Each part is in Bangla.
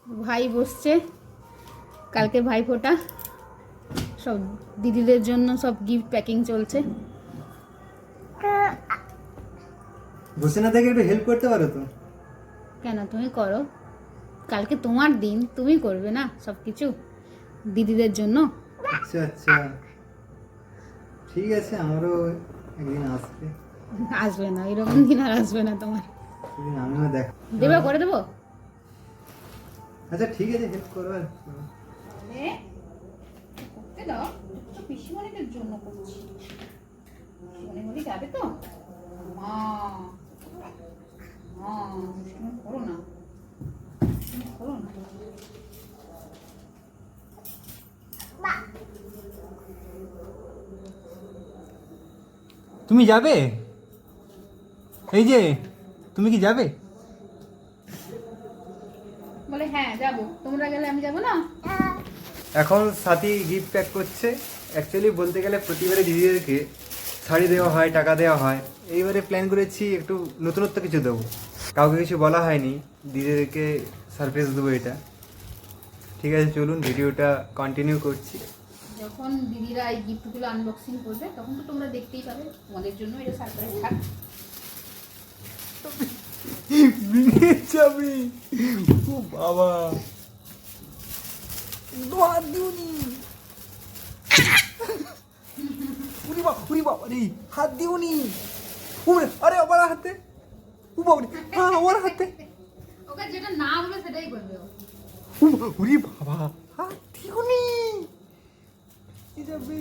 ভাই বসছে, কালকে ভাইফোঁটা, সব দিদিদের জন্য সব গিফট প্যাকিং চলছে। বসে না থেকে একটু হেল্প করতে পারো তো। কেন, তুমি করো, কালকে তোমার দিন, তুমি করবে না সব কিছু দিদিদের জন্য? আচ্ছা আচ্ছা, ঠিক আছে, আমারও একদিন আসবে। আসবে না, এরকম দিন আর আসবে না তোমার। সেদিন আমিও দেখ দেবে, করে দেবো। আচ্ছা ঠিক আছে, হেল্প করো আর করতে দাও, তো পিসিমণিদের জন্য করছি। পিসিমণি যাবে তো? মা মা দুষ্টুমি করো না, করো না। তুমি যাবে? এই যে তুমি কি যাবে? বলে হ্যাঁ যাবো, তোমরা গেলে আমি যাবো না? এখন সাথী গিফট প্যাক করছে। অ্যাকচুয়ালি বলতে গেলে প্রতিবারে দিদিদেরকে শাড়ি দেওয়া হয়, টাকা দেওয়া হয়। এইবারে প্ল্যান করেছি একটু নতুনত্ব কিছু দেবো। কাউকে কিছু বলা হয়নি, দিদিদেরকে সারপ্রাইজ দেবো এটা। ঠিক আছে, চলুন ভিডিওটা কন্টিনিউ করছি। যখন দিদিরা এই গিফটগুলো আনবক্সিং করবে তখন তো তোমরা দেখতেই পাবে, তোমাদের জন্য এটা সারপ্রাইজ থাক। যাবি ও বাবা, হাত দিওনি। আরে আমার হাতে, ও বাবা, আমার হাতে, ওকে যেটা না বলবে সেটাই করবে ও। উরি বাবা, হাত দিওনি। যাবে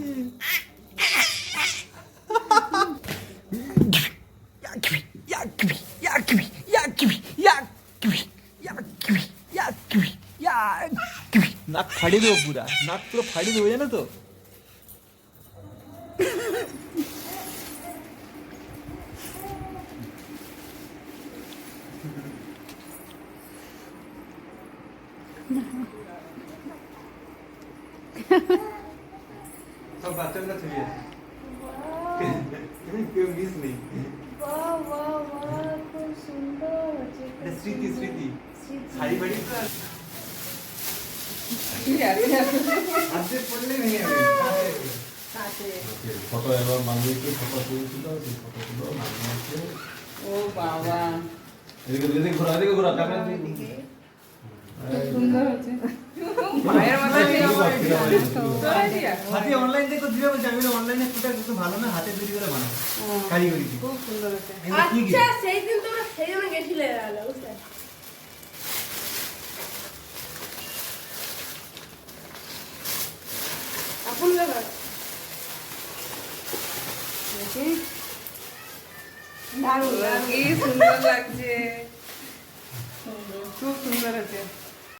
নাক ফাড়িয়ে দেবো, পুরা নাক পুরো ফাড়িয়ে দেবো, জানো তো। সব বাচ্চাগুলো ছবি আছে, কেউ মিস নেই। খুব সুন্দর হচ্ছে, এটা স্মৃতি, স্মৃতি শাড়ি বাড়ি হাতে পড়লে ভেঙে যাবে। ফটো অ্যালবাম বানিয়েছে, ফটো তুলছিল, সেই ফটোগুলো বানিয়েছে। ও বাবা, এদিকে এদিকে ঘোরা, এদিকে ঘোরা, ক্যামেরা দিকে। সুন্দর হচ্ছে। পায়ের মাথায় দিয়ে আমার তোরা দিয়া হাতে অনলাইন দেখো দিবে, বলছে আমি অনলাইনে ফুটা একটু ভালো না, হাতে তৈরি করে বানাবো কারিগরি দিয়ে। খুব সুন্দর হচ্ছে। আচ্ছা সেই দিন তোমরা সেই জন্য গেছিলে আলো বুঝলে? আপন ব্যাপার দারুণ, কি সুন্দর লাগছে।